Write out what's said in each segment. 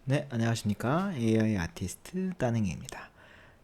네, 안녕하십니까. AI 아티스트 따능이입니다.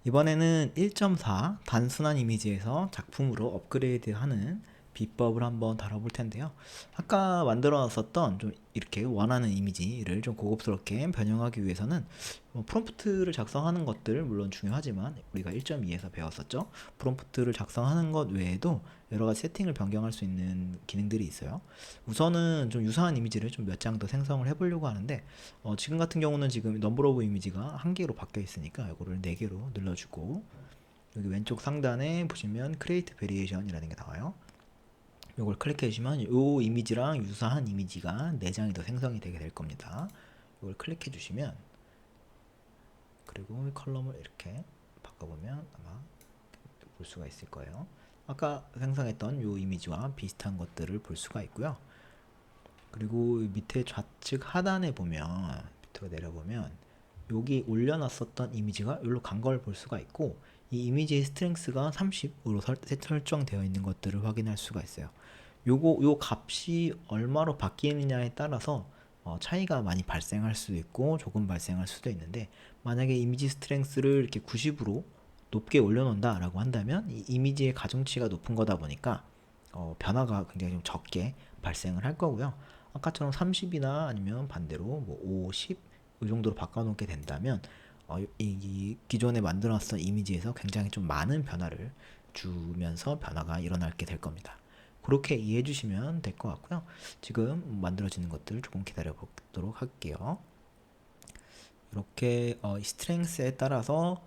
이번에는 1.4 단순한 이미지에서 작품으로 업그레이드하는 비법을 한번 다뤄볼 텐데요. 아까 만들어 놨었던 좀 이렇게 원하는 이미지를 좀 고급스럽게 변형하기 위해서는 프롬프트를 작성하는 것들 물론 중요하지만 우리가 1.2에서 배웠었죠. 프롬프트를 작성하는 것 외에도 여러 가지 세팅을 변경할 수 있는 기능들이 있어요. 우선은 좀 유사한 이미지를 좀 몇 장 더 생성을 해보려고 하는데 지금 같은 경우는 지금 넘버 오브 이미지가 한 개로 바뀌어 있으니까 이거를 네 개로 늘려주고 여기 왼쪽 상단에 보시면 크리에이트 베리에이션이라는 게 나와요. 이걸 클릭해 주시면 이 이미지랑 유사한 이미지가 4장이 더 생성이 되게 될 겁니다. 이걸 클릭해 주시면 그리고 컬럼을 이렇게 바꿔보면 아마 볼 수가 있을 거예요. 아까 생성했던 이 이미지와 비슷한 것들을 볼 수가 있고요. 그리고 밑에 좌측 하단에 보면 밑으로 내려보면 여기 올려놨었던 이미지가 여기로 간 걸 볼 수가 있고 이 이미지의 스트렝스가 30으로 설정되어 있는 것들을 확인할 수가 있어요. 요 값이 얼마로 바뀌느냐에 따라서 차이가 많이 발생할 수도 있고 조금 발생할 수도 있는데 만약에 이미지 스트렝스를 이렇게 90으로 높게 올려놓는다 라고 한다면 이 이미지의 가중치가 높은 거다 보니까 변화가 굉장히 좀 적게 발생을 할 거고요. 아까처럼 30이나 아니면 반대로 뭐 50, 이 정도로 바꿔놓게 된다면 이 기존에 만들어놨던 이미지에서 굉장히 좀 많은 변화를 주면서 변화가 일어나게 될 겁니다. 그렇게 이해해 주시면 될 것 같고요. 지금 만들어지는 것들 조금 기다려 보도록 할게요. 이렇게 스트렝스에 따라서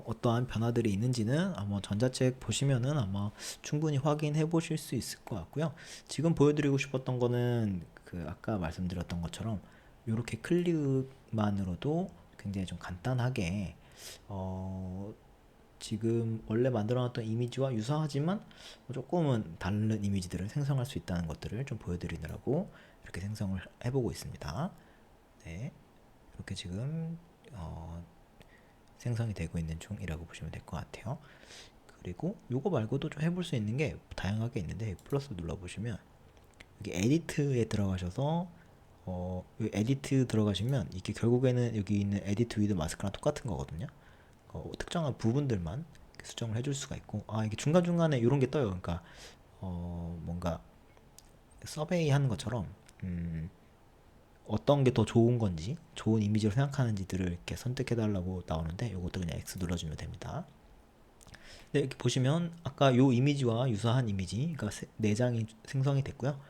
어떠한 변화들이 있는지는 아마 전자책 보시면은 아마 충분히 확인해 보실 수 있을 것 같고요. 지금 보여드리고 싶었던 거는 그 아까 말씀드렸던 것처럼 이렇게 클릭만으로도 굉장히 좀 간단하게 어, 지금 원래 만들어놨던 이미지와 유사하지만 조금은 다른 이미지들을 생성할 수 있다는 것들을 좀 보여드리느라고 이렇게 생성을 해보고 있습니다. 네, 이렇게 지금 생성이 되고 있는 중이라고 보시면 될 것 같아요. 그리고 요거 말고도 좀 해볼 수 있는 게 다양하게 있는데 플러스 눌러보시면 여기 에디트에 들어가셔서 이 에디트 들어가시면 이게 결국에는 여기 있는 에디트 위드 마스크랑 똑같은 거거든요. 특정한 부분들만 수정을 해줄 수가 있고 이게 중간중간에 이런 게 떠요. 그러니까 뭔가 서베이 하는 것처럼 어떤 게 더 좋은 건지 좋은 이미지로 생각하는지들을 이렇게 선택해 달라고 나오는데 이것도 그냥 X 눌러주면 됩니다. 네, 이렇게 보시면 아까 요 이미지와 유사한 이미지가 4장이 생성이 됐고요.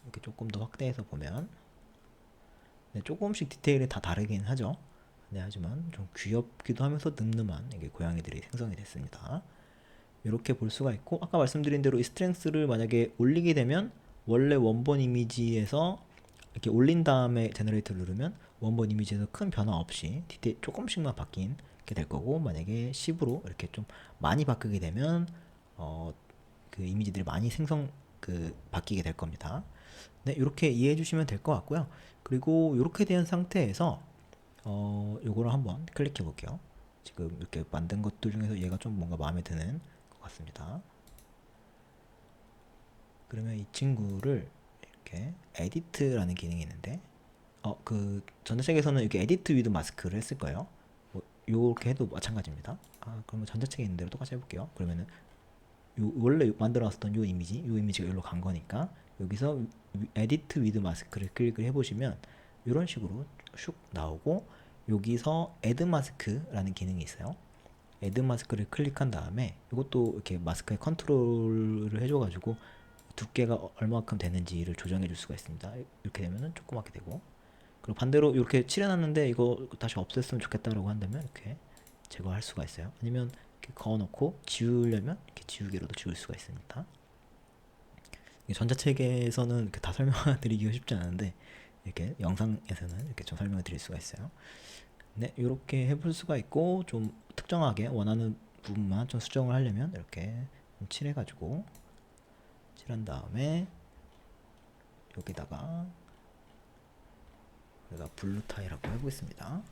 이렇게 조금 더 확대해서 보면 네, 조금씩 디테일이 다 다르긴 하죠. 네, 하지만 좀 귀엽기도 하면서 늠름한 이게 고양이들이 생성이 됐습니다. 이렇게 볼 수가 있고 아까 말씀드린 대로 이 스트렝스를 만약에 올리게 되면 원래 원본 이미지에서 이렇게 올린 다음에 제너레이터를 누르면 원본 이미지에서 큰 변화 없이 디테일 조금씩만 바뀌게 될 거고 만약에 10으로 이렇게 좀 많이 바뀌게 되면 그 이미지들이 많이 바뀌게 될 겁니다. 네, 이렇게 이해해 주시면 될 것 같고요. 그리고 이렇게 된 상태에서 요거를 한번 클릭해 볼게요. 지금 이렇게 만든 것들 중에서 얘가 좀 뭔가 마음에 드는 것 같습니다. 그러면 이 친구를 이렇게 에디트라는 기능이 있는데 그 전자책에서는 이렇게 에디트 위드 마스크를 했을 거예요. 뭐 요렇게 해도 마찬가지입니다. 그러면 전자책에 있는 대로 똑같이 해볼게요. 그러면은 원래 만들어놨던 요 이미지가 여기로 간 거니까 여기서 에디트 위드 마스크를 클릭을 해보시면 이런 식으로 슉 나오고 여기서 애드 마스크라는 기능이 있어요. 애드 마스크를 클릭한 다음에 이것도 이렇게 마스크의 컨트롤을 해줘가지고 두께가 얼마큼 되는지를 조정해 줄 수가 있습니다. 이렇게 되면은 조그맣게 되고 그리고 반대로 이렇게 칠해놨는데 이거 다시 없앴으면 좋겠다라고 한다면 이렇게 제거할 수가 있어요. 아니면 이렇게 그어놓고 지우려면 이렇게 지우개로도 지울 수가 있습니다. 전자책에서는 이렇게 다 설명드리기가 쉽지 않은데 이렇게 영상에서는 이렇게 좀 설명을 드릴 수가 있어요. 네, 이렇게 해볼 수가 있고 좀 특정하게 원하는 부분만 좀 수정을 하려면 이렇게 좀 칠해가지고 칠한 다음에 여기다가 우리가 블루 타이라고 해보겠습니다.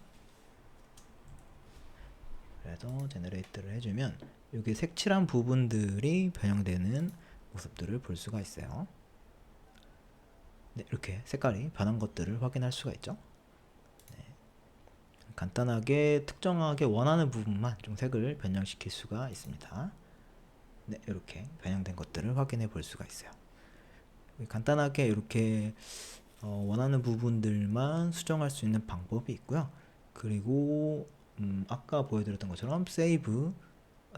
그래서 제너레이트를 해주면 여기 색칠한 부분들이 변형되는 모습들을 볼 수가 있어요. 네, 이렇게 색깔이 변한 것들을 확인할 수가 있죠. 네, 간단하게 특정하게 원하는 부분만 좀 색을 변형시킬 수가 있습니다. 네, 이렇게 변형된 것들을 확인해 볼 수가 있어요. 간단하게 이렇게 원하는 부분들만 수정할 수 있는 방법이 있고요. 그리고 아까 보여드렸던 것처럼 세이브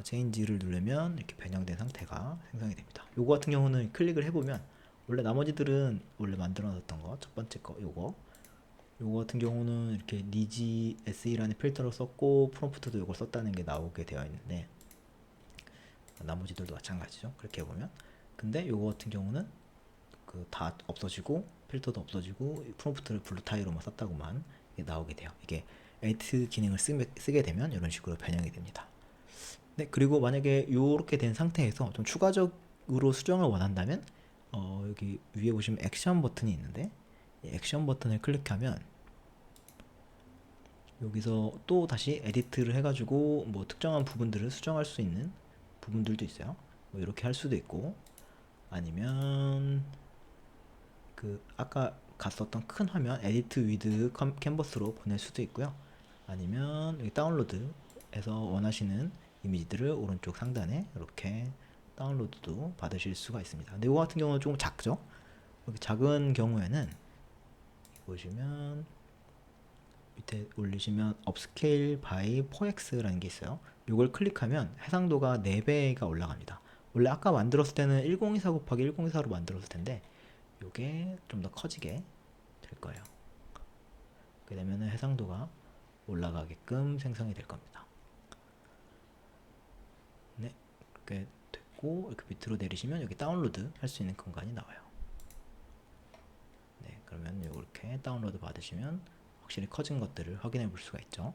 체인지를 누르면 이렇게 변형된 상태가 생성이 됩니다. 요거 같은 경우는 클릭을 해보면 원래 나머지들은 원래 만들어놨던 거, 첫 번째 거 요거 같은 경우는 이렇게 니지 SE라는 필터를 썼고 프롬프트도 요걸 썼다는 게 나오게 되어 있는데 나머지들도 마찬가지죠. 그렇게 해보면 근데 요거 같은 경우는 그 다 없어지고 필터도 없어지고 프롬프트를 블루 타이로만 썼다고만 나오게 돼요. 이게 에디트 기능을 쓰게 되면 이런 식으로 변형이 됩니다. 네, 그리고 만약에 이렇게 된 상태에서 좀 추가적으로 수정을 원한다면 여기 위에 보시면 액션 버튼이 있는데 이 액션 버튼을 클릭하면 여기서 또 다시 에디트를 해가지고 뭐 특정한 부분들을 수정할 수 있는 부분들도 있어요. 뭐 이렇게 할 수도 있고 아니면 그 아까 갔었던 큰 화면 에디트 위드 캔버스로 보낼 수도 있고요. 아니면 여기 다운로드에서 원하시는 이미지들을 오른쪽 상단에 이렇게 다운로드도 받으실 수가 있습니다. 근데 이거 같은 경우는 조금 작죠? 이렇게 작은 경우에는 보시면 밑에 올리시면 업스케일 바이 4x라는 게 있어요. 이걸 클릭하면 해상도가 4배가 올라갑니다. 원래 아까 만들었을 때는 1024 곱하기 1024로 만들었을 텐데 이게 좀 더 커지게 될 거예요. 그렇게 되면 해상도가 올라가게끔 생성이 될 겁니다. 네, 이렇게 됐고 이렇게 밑으로 내리시면 여기 다운로드 할 수 있는 공간이 나와요. 네, 그러면 이렇게 다운로드 받으시면 확실히 커진 것들을 확인해 볼 수가 있죠.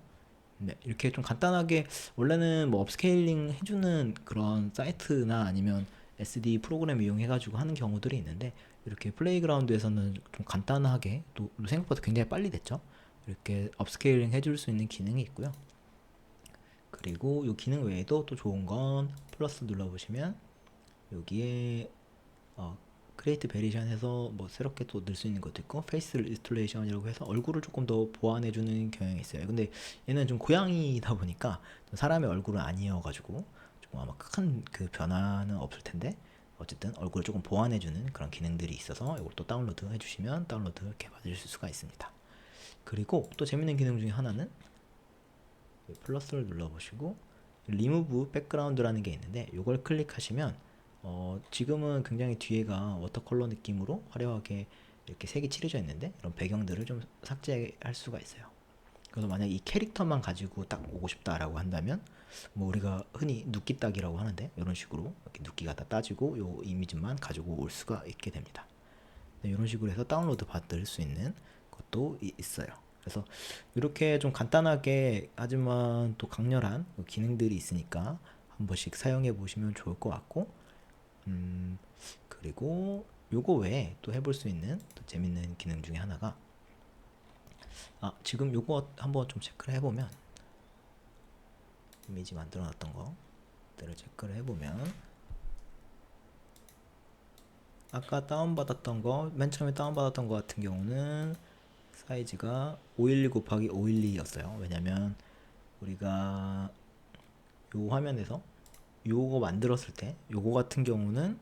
네, 이렇게 좀 간단하게 원래는 뭐 업스케일링 해주는 그런 사이트나 아니면 SD 프로그램 이용해가지고 하는 경우들이 있는데 이렇게 플레이그라운드에서는 좀 간단하게 또 생각보다 굉장히 빨리 됐죠. 이렇게 업스케일링 해줄 수 있는 기능이 있고요. 그리고 이 기능 외에도 또 좋은 건 플러스 눌러보시면 여기에 크리에이트 베리션 해서 뭐 새롭게 또 넣을 수 있는 것도 있고 페이스 리스토레이션이라고 해서 얼굴을 조금 더 보완해주는 경향이 있어요. 근데 얘는 좀 고양이다 보니까 사람의 얼굴은 아니어가지고 조금 아마 큰 그 변화는 없을 텐데 어쨌든 얼굴을 조금 보완해주는 그런 기능들이 있어서 이걸 또 다운로드 해주시면 다운로드 이렇게 받으실 수가 있습니다. 그리고 또 재밌는 기능 중에 하나는 플러스를 눌러보시고 리무브 백그라운드라는 게 있는데 이걸 클릭하시면 지금은 굉장히 뒤에가 워터컬러 느낌으로 화려하게 이렇게 색이 칠해져 있는데 이런 배경들을 좀 삭제할 수가 있어요. 그래서 만약 이 캐릭터만 가지고 딱 오고 싶다라고 한다면 뭐 우리가 흔히 눕기 따기라고 하는데 이런 식으로 이렇게 눕기가 다 따지고 요 이미지만 가지고 올 수가 있게 됩니다. 네, 이런 식으로 해서 다운로드 받을 수 있는 것도 있어요. 그래서 이렇게 좀 간단하게 하지만 또 강렬한 기능들이 있으니까 한 번씩 사용해 보시면 좋을 것 같고 그리고 요거 외에 또 해볼 수 있는 또 재밌는 기능 중에 하나가 지금 요거 한번 좀 체크를 해보면 이미지 만들어 놨던 것들을 체크를 해보면 아까 다운받았던 거 맨 처음에 다운받았던 거 같은 경우는 사이즈가 512 곱하기 512였어요. 왜냐면 우리가 요 화면에서 요거 만들었을 때 요거 같은 경우는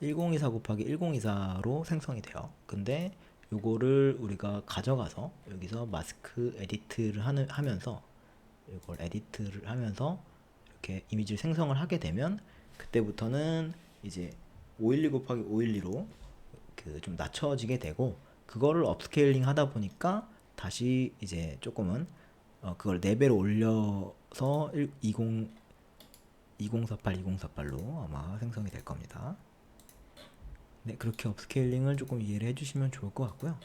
1024 곱하기 1024로 생성이 돼요. 근데 요거를 우리가 가져가서 여기서 마스크 에디트를 하면서 이걸 에디트를 하면서 이렇게 이미지를 생성을 하게 되면 그때부터는 이제 512 곱하기 512로 그 좀 낮춰지게 되고 그거를 업스케일링 하다 보니까 다시 이제 조금은 그걸 4배로 올려서 2048로 아마 생성이 될 겁니다. 네, 그렇게 업스케일링을 조금 이해를 해주시면 좋을 것 같고요.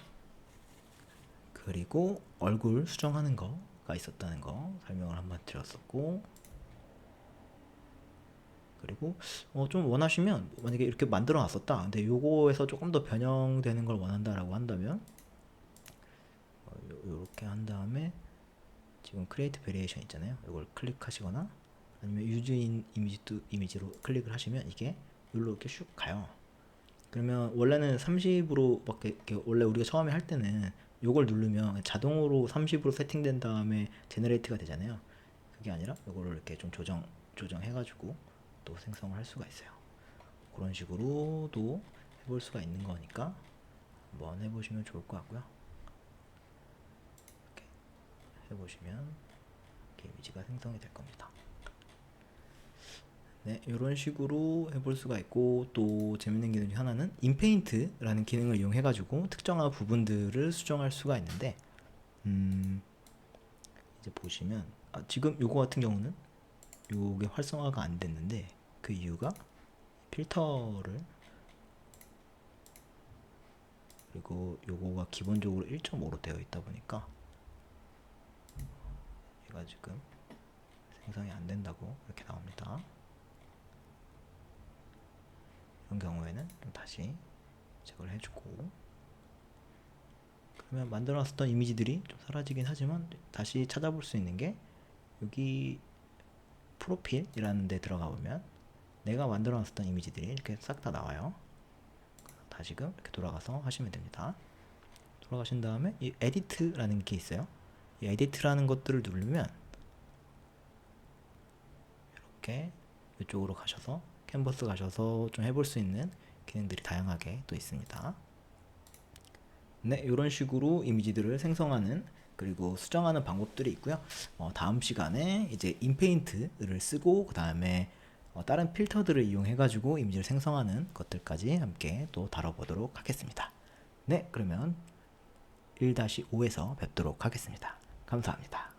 그리고 얼굴 수정하는 거가 있었다는 거 설명을 한번 드렸었고 그리고 좀 원하시면 만약에 이렇게 만들어 놨었다 근데 요거에서 조금 더 변형되는 걸 원한다라고 한다면 요렇게 한 다음에 지금 크리에이트 베리에이션 있잖아요. 이걸 클릭하시거나 아니면 유즈인 이미지로 클릭을 하시면 이게 여기로 이렇게 슉 가요. 그러면 원래는 30으로 밖에 원래 우리가 처음에 할 때는 요걸 누르면 자동으로 30으로 세팅된 다음에 제너레이트가 되잖아요. 그게 아니라 요거를 이렇게 좀 조정해가지고 또 생성을 할 수가 있어요. 그런 식으로도 해볼 수가 있는 거니까 한번 해보시면 좋을 것 같고요. 이렇게 해보시면 이렇게 이미지가 생성이 될 겁니다. 네, 이런 식으로 해볼 수가 있고, 또 재밌는 기능 중 하나는 인페인트라는 기능을 이용해 가지고 특정한 부분들을 수정할 수가 있는데, 이제 보시면 지금 요거 같은 경우는 요게 활성화가 안 됐는데, 그 이유가 필터를, 그리고 요거가 기본적으로 1.5로 되어 있다 보니까 얘가 지금 생성이 안 된다고 이렇게 나옵니다. 이런 경우에는 좀 다시 제거를 해주고, 그러면 만들어놨었던 이미지들이 좀 사라지긴 하지만 다시 찾아볼 수 있는 게 여기 프로필이라는 데 들어가 보면 내가 만들어놨었던 이미지들이 이렇게 싹 다 나와요. 다시금 이렇게 돌아가서 하시면 됩니다. 돌아가신 다음에 이 에디트라는 게 있어요. 이 에디트라는 것들을 누르면 이렇게 이쪽으로 가셔서 캔버스 가셔서 좀 해볼 수 있는 기능들이 다양하게 또 있습니다. 네, 이런 식으로 이미지들을 생성하는 그리고 수정하는 방법들이 있고요. 다음 시간에 이제 인페인트를 쓰고 그 다음에 다른 필터들을 이용해 가지고 이미지를 생성하는 것들까지 함께 또 다뤄보도록 하겠습니다. 네, 그러면 1-5에서 뵙도록 하겠습니다. 감사합니다.